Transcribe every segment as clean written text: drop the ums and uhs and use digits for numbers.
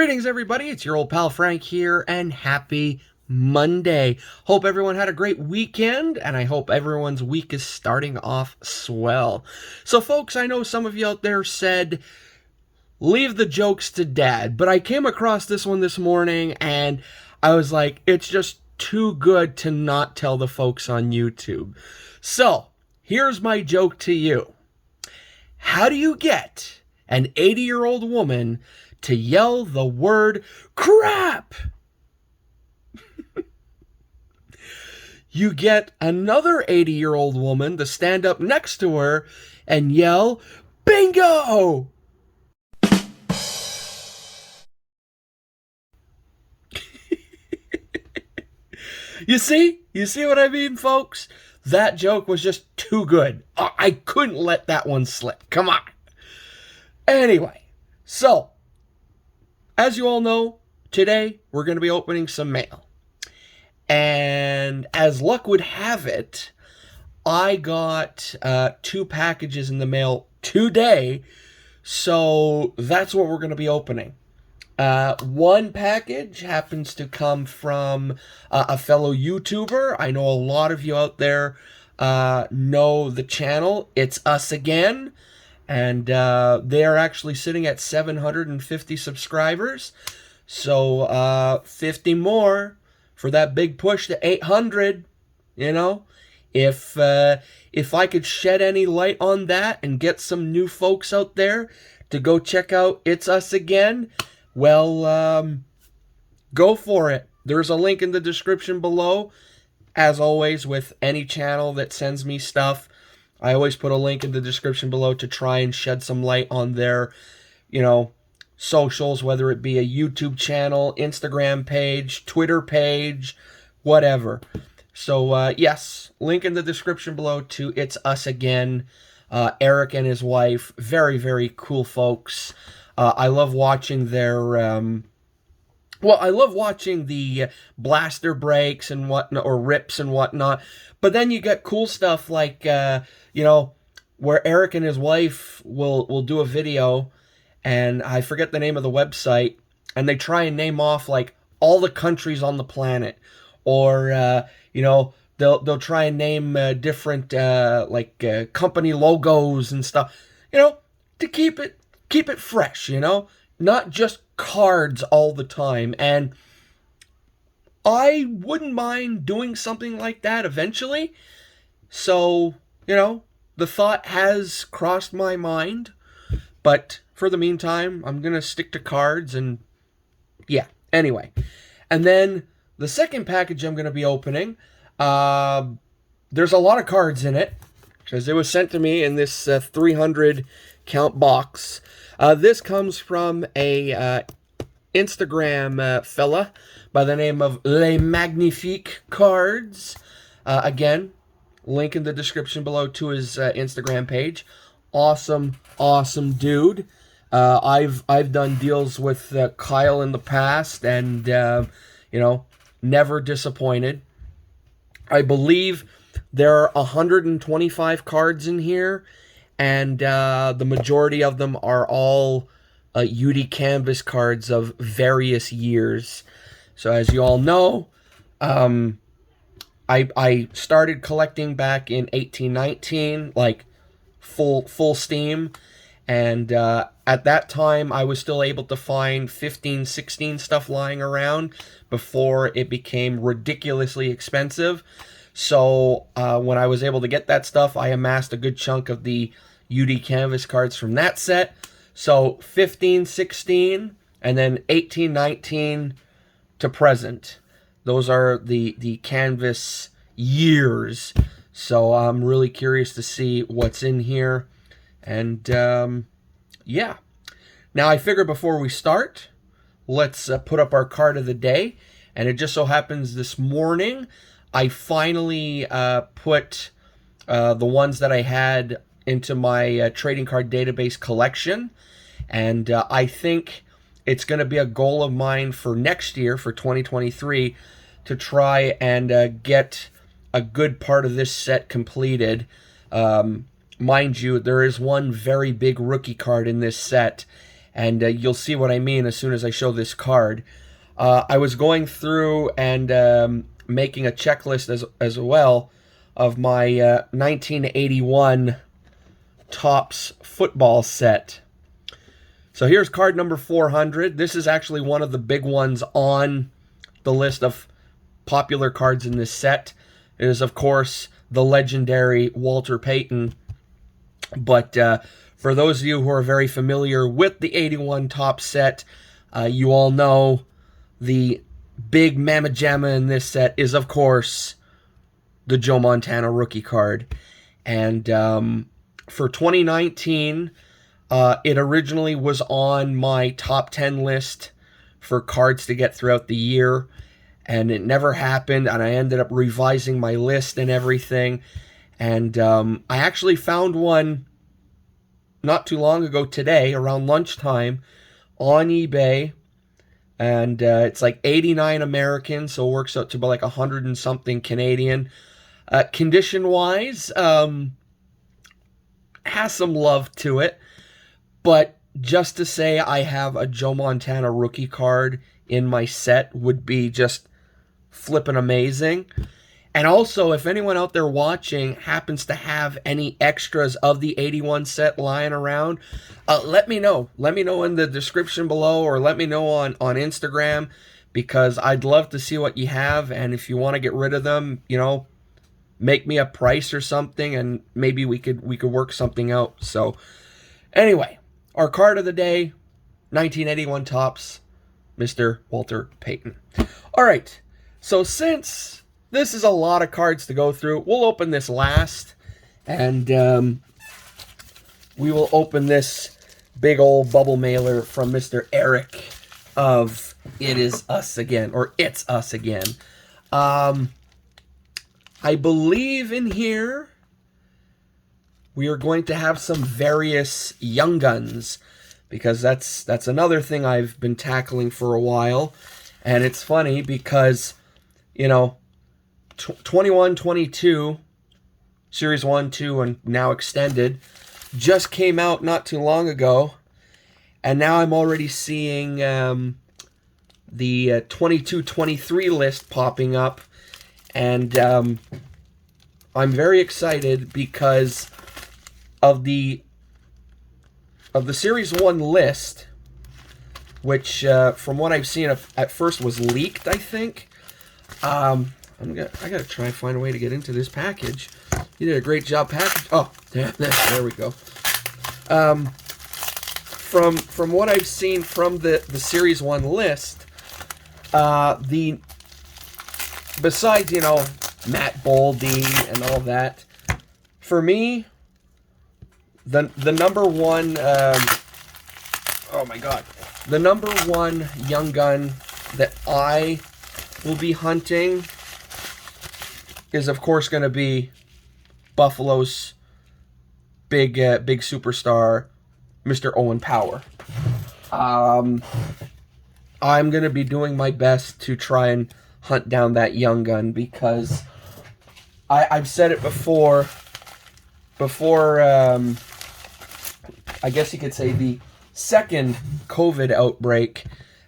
Greetings, everybody. It's your old pal Frank here, and happy Monday. Hope everyone had a great weekend, and I hope everyone's week is starting off swell. So, folks, I know some of you out there said, leave the jokes to Dad, but I came across this one this morning, and I was like, it's just too good to not tell the folks on YouTube. So, here's my joke to you. How do you get an 80-year-old woman to yell the word crap? You get another 80-year-old woman to stand up next to her and yell bingo. You see what I mean, folks? That joke was just too good. I couldn't let that one slip. Come on. Anyway, so as you all know, today we're going to be opening some mail. And as luck would have it, I got 2 packages in the mail today. So that's what we're going to be opening. One package happens to come from a fellow YouTuber. I know a lot of you out there know the channel. It's Us Again. And they are actually sitting at 750 subscribers. So 50 more for that big push to 800. You know, if I could shed any light on that and get some new folks out there to go check out It's Us Again, well, go for it. There's a link in the description below. As always, with any channel that sends me stuff, I always put a link in the description below to try and shed some light on their, socials, whether it be a YouTube channel, Instagram page, Twitter page, whatever. So, yes, link in the description below to It's Us Again. Eric and his wife, very, very cool folks. I love watching their, I love watching the blaster breaks and whatnot, or rips and whatnot. But then you get cool stuff like, where Eric and his wife will do a video, and I forget the name of the website, and they try and name off, like, all the countries on the planet. Or, they'll try and name different, company logos and stuff, to keep it fresh, not just cards all the time. And I wouldn't mind doing something like that eventually. So, the thought has crossed my mind. But for the meantime, I'm going to stick to cards and, yeah. Anyway. And then the second package I'm going to be opening, there's a lot of cards in it, because it was sent to me in this 300 count box. This comes from a Instagram fella by the name of Les Magnifiques Cards. Again, link in the description below to his Instagram page. Awesome dude. I've done deals with Kyle in the past, and never disappointed. I believe there are 125 cards in here, and the majority of them are all UD Canvas cards of various years. So as you all know, I started collecting back in 1819, like full steam. And at that time, I was still able to find 15, 16 stuff lying around before it became ridiculously expensive. So when I was able to get that stuff, I amassed a good chunk of the UD Canvas cards from that set. So 15, 16, and then 18, 19 to present. Those are the Canvas years. So I'm really curious to see what's in here. And, yeah. Now, I figure before we start, let's put up our card of the day. And it just so happens this morning, I finally put the ones that I had into my trading card database collection. And I think it's going to be a goal of mine for next year, for 2023, to try and get a good part of this set completed. Mind you, there is one very big rookie card in this set, and you'll see what I mean as soon as I show this card. I was going through and making a checklist as well of my 1981 Topps football set. So here's card number 400. This is actually one of the big ones on the list of popular cards in this set. It is, of course, the legendary Walter Payton. But for those of you who are very familiar with the 81 Topps set, you all know the big mamma jamma in this set is, of course, the Joe Montana rookie card. And for 2019, it originally was on my top 10 list for cards to get throughout the year, and it never happened, and I ended up revising my list and everything. And I actually found one not too long ago today, around lunchtime, on eBay. And it's like 89 American, so it works out to about like 100 and something Canadian. Condition-wise, has some love to it. But just to say I have a Joe Montana rookie card in my set would be just flippin' amazing. And also, if anyone out there watching happens to have any extras of the 81 set lying around, let me know. Let me know in the description below, or let me know on Instagram, because I'd love to see what you have. And if you want to get rid of them, you know, make me a price or something, and maybe we could work something out. So anyway, our card of the day, 1981 Topps, Mr. Walter Payton. All right, so since this is a lot of cards to go through, we'll open this last, and we will open this big old bubble mailer from Mr. Eric of It Is Us Again, or It's Us Again. I believe in here we are going to have some various Young Guns, because that's another thing I've been tackling for a while. And it's funny because, you know, 21, 22, Series 1, 2, and now Extended, just came out not too long ago. And now I'm already seeing the 22, 23 list popping up. And I'm very excited because of the Series 1 list, which from what I've seen at first was leaked, I think. I gotta try and find a way to get into this package. You did a great job package. Oh, there we go. From what I've seen from the Series 1 list, besides, you know, Matt Boldy and all that, for me, the number one, oh my god, the number one Young Gun that I will be hunting is, of course, going to be Buffalo's big superstar, Mr. Owen Power. I'm going to be doing my best to try and hunt down that Young Gun, because I've said it before, I guess you could say the second COVID outbreak,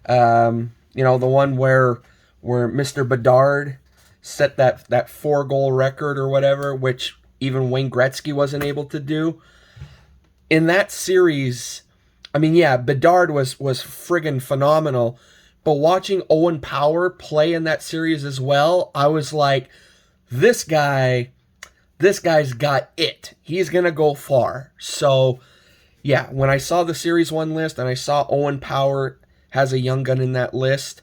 you know, the one where Mr. Bedard set that 4-goal record or whatever, which even Wayne Gretzky wasn't able to do. In that series, I mean, yeah, Bedard was friggin' phenomenal, but watching Owen Power play in that series as well, I was like, this guy's got it. He's gonna go far. So, yeah, when I saw the Series 1 list and I saw Owen Power has a Young Gun in that list,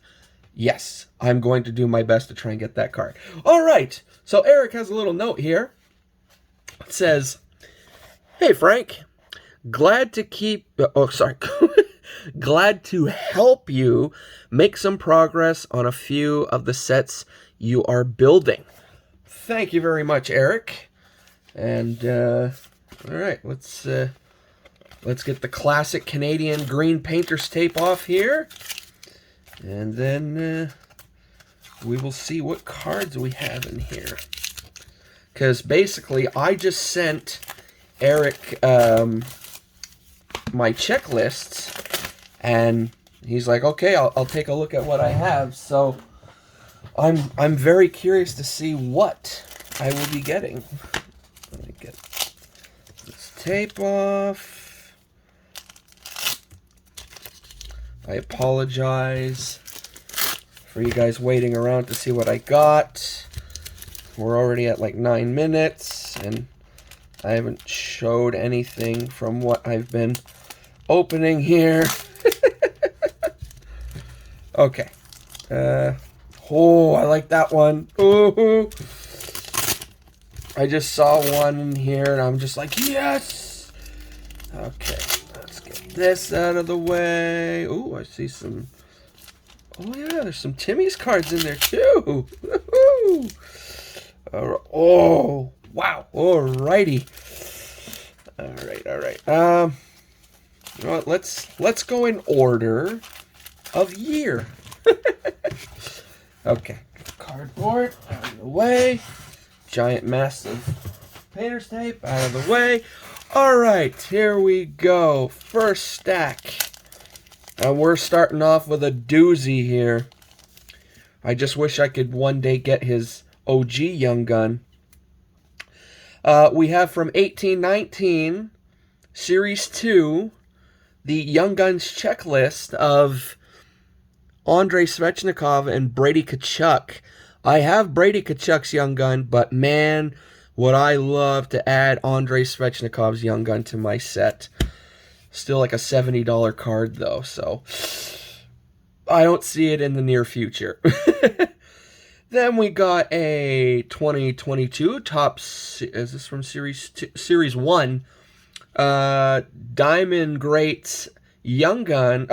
yes, I'm going to do my best to try and get that card. All right, so Eric has a little note here. It says, "Hey, Frank, glad to glad to help you make some progress on a few of the sets you are building." Thank you very much, Eric. And, all right, let's get the classic Canadian green painter's tape off here. And then we will see what cards we have in here. Because basically, I just sent Eric my checklists, And he's like, okay, I'll take a look at what I have. So I'm very curious to see what I will be getting. Let me get this tape off. I apologize for you guys waiting around to see what I got. We're already at like 9 minutes, and I haven't showed anything from what I've been opening here. Okay. Oh, I like that one. Ooh. I just saw one in here, and I'm just like, yes! Okay, let's get this out of the way. Ooh, I see some... Oh, yeah, there's some Timmy's cards in there, too. Woohoo! Oh, wow. Alrighty. Alright. You know what, let's go in order of year. Okay, cardboard out of the way. Giant, massive painter's tape out of the way. Alright, here we go. First stack. And we're starting off with a doozy here. I just wish I could one day get his OG Young Gun. We have from 1819, Series 2, the Young Guns checklist of Andrei Svechnikov and Brady Tkachuk. I have Brady Tkachuk's Young Gun, but man, would I love to add Andrei Svechnikov's Young Gun to my set. Still like a $70 card, though, so I don't see it in the near future. Then we got a 2022 Topps, is this from Series 1? Diamond Greats Young Gun,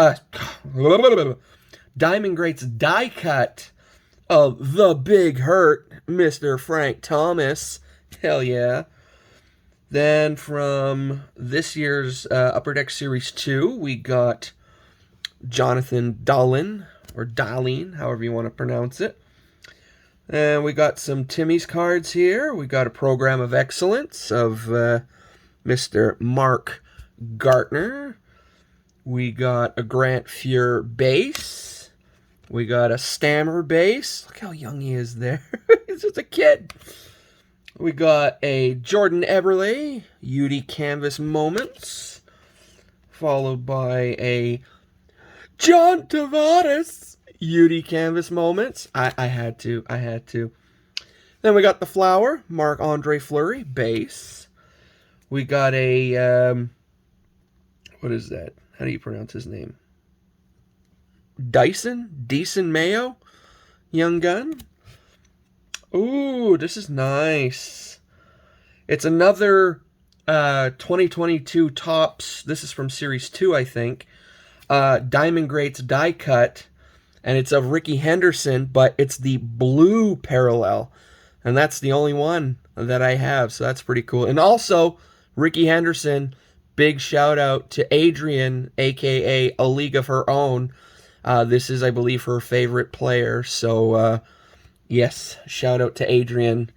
Diamond Greats die cut of the Big Hurt, Mr. Frank Thomas. Hell yeah. Then from this year's Upper Deck Series 2, we got Jonathan Dahlin, or Dahlin, however you want to pronounce it. And we got some Timmy's cards here. We got a Program of Excellence of Mr. Mark Gartner. We got a Grant Fuhr base. We got a Stammer base. Look how young he is there. He's just a kid. We got a Jordan Eberle, UD Canvas Moments. Followed by a John Tavares, UD Canvas Moments. I had to. Then we got the Flower, Marc-Andre Fleury, base. We got a, what is that? How do you pronounce his name? Dyson Mayo, Young Gun. Ooh, this is nice. It's another 2022 Topps. This is from Series 2, I think. Diamond Greats die cut. And it's of Ricky Henderson, but it's the blue parallel. And that's the only one that I have, so that's pretty cool. And also, Ricky Henderson, big shout out to Adrian, a.k.a. A League of Her Own. This is, I believe, her favorite player. So, yes, shout out to Adrian.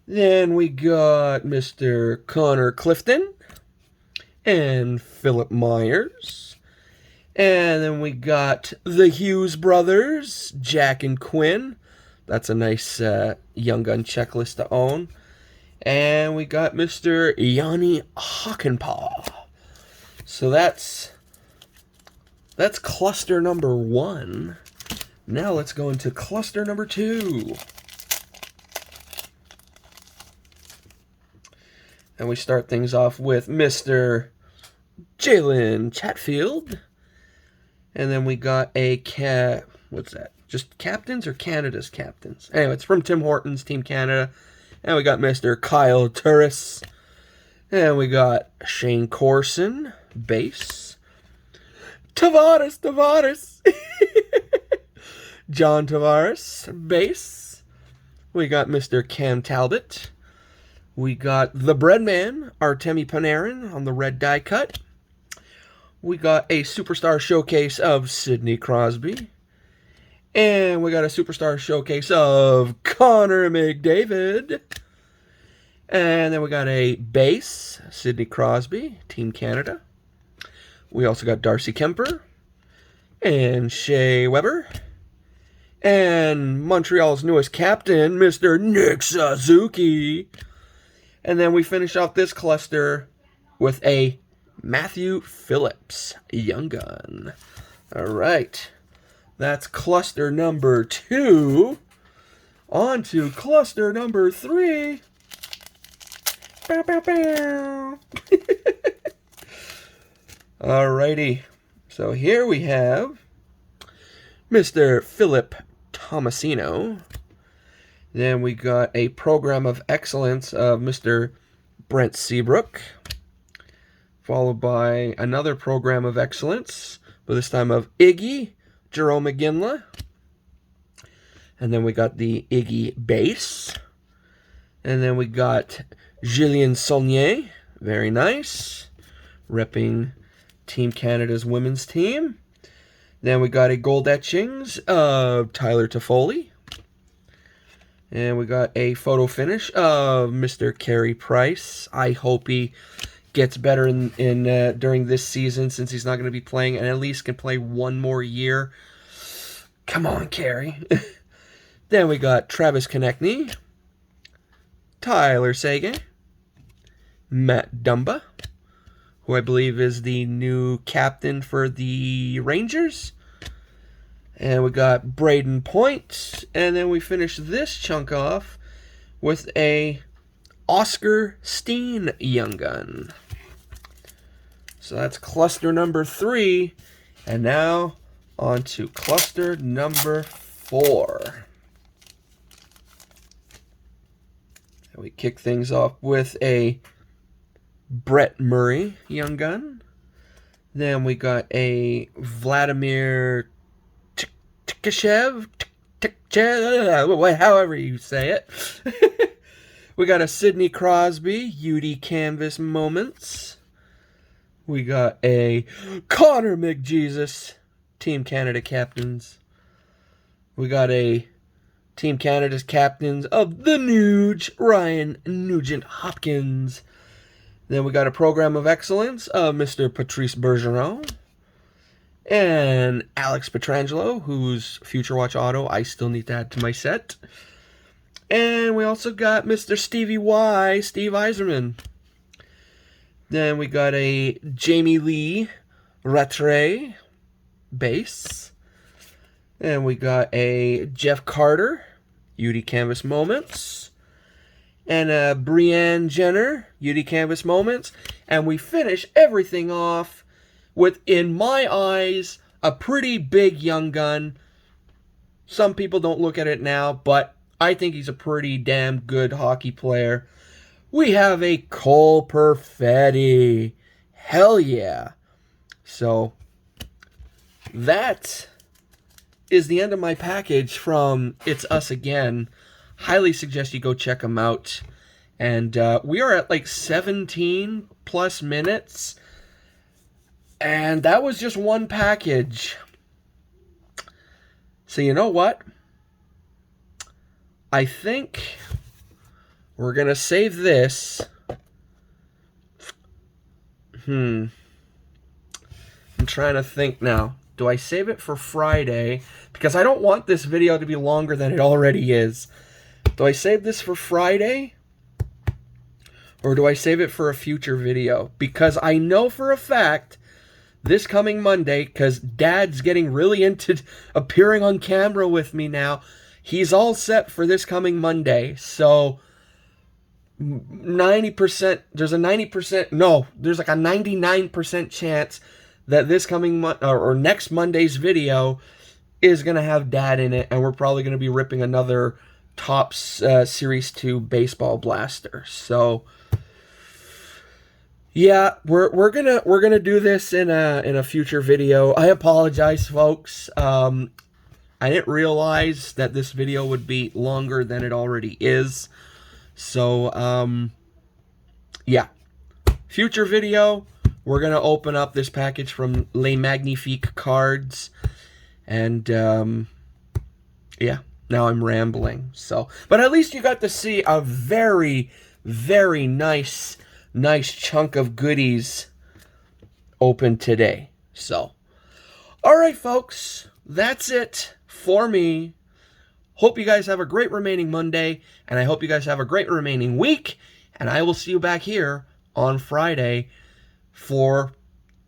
Then we got Mr. Connor Clifton and Philip Myers. And then we got the Hughes brothers, Jack and Quinn. That's a nice Young Gun checklist to own. And we got Mr. Yanni Hakanpää. So that's cluster number 1. Now let's go into cluster number 2. And we start things off with Mr. Jalen Chatfield. And then we got a what's that? Just captains or Canada's captains? Anyway, it's from Tim Hortons, Team Canada. And we got Mr. Kyle Turris. And we got Shane Corson, base. Tavares. John Tavares, base. We got Mr. Cam Talbot. We got the Breadman, Artemi Panarin on the red die cut. We got a Superstar Showcase of Sidney Crosby. And we got a Superstar Showcase of Connor McDavid. And then we got a base, Sidney Crosby, Team Canada. We also got Darcy Kemper, and Shea Weber. And Montreal's newest captain, Mr. Nick Suzuki. And then we finish off this cluster with a Matthew Phillips Young Gun. All right. That's cluster number 2. On to cluster number 3. Bow, bow, bow. Alrighty. So here we have Mr. Philip Tomasino. Then we got a program of excellence of Mr. Brent Seabrook. Followed by another program of excellence, but this time of Iggy, Jerome McGinley. And then we got the Iggy bass. And then we got Julien Saulnier. Very nice. Repping Team Canada's women's team. Then we got a gold etchings of Tyler Toffoli. And we got a photo finish of Mr. Carey Price. I hope he gets better in during this season, since he's not going to be playing, and at least can play one more year. Come on, Carey. Then we got Travis Konechny, Tyler Seguin, Matt Dumba, who I believe is the new captain for the Rangers. And we got Braden Point. And then we finish this chunk off with a Oscar Steen Young Gun. So that's cluster number 3. And now on to cluster number 4. And we kick things off with a Brett Murray Young Gun. Then we got a Vladimir Tikashev, however you say it. We got a Sidney Crosby UD Canvas Moments. We got a Connor McJesus Team Canada Captains. We got a Team Canada's Captains of the Nuge, Ryan Nugent Hopkins. Then we got a Program of Excellence of Mr. Patrice Bergeron. And Alex Pietrangelo, whose Future Watch Auto I still need to add to my set. And we also got Mr. Stevie Y, Steve Yzerman. Then we got a Jamie Lee Rattray base. And we got a Jeff Carter, UD Canvas Moments. And a Brianne Jenner, UD Canvas Moments. And we finish everything off with, in my eyes, a pretty big young gun. Some people don't look at it now, but I think he's a pretty damn good hockey player. We have a Cole Perfetti. Hell yeah. So, that is the end of my package from It's Us Again. Highly suggest you go check them out. And we are at like 17 plus minutes. And that was just one package. So you know what? I think we're going to save this. I'm trying to think now. Do I save it for Friday? Because I don't want this video to be longer than it already is. Do I save this for Friday? Or do I save it for a future video? Because I know for a fact this coming Monday, because Dad's getting really into appearing on camera with me now. He's all set for this coming Monday. So 90%, there's a 90%, no, there's like a 99% chance that this coming or next Monday's video is going to have Dad in it. And we're probably going to be ripping another Topps Series 2 baseball blaster. So yeah, we're gonna do this in a future video. I apologize, folks. I didn't realize that this video would be longer than it already is. So yeah, future video. We're gonna open up this package from Les Magnifiques Cards, and yeah. Now I'm rambling. So, but at least you got to see a very, very nice chunk of goodies open today. So, All right, folks, that's it for me. Hope you guys have a great remaining Monday, and I hope you guys have a great remaining week, and I will see you back here on Friday for,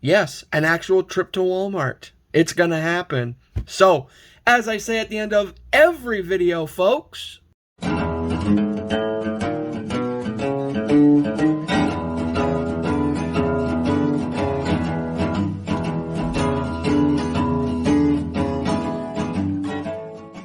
yes, an actual trip to Walmart. It's gonna happen. So, as I say at the end of every video, folks,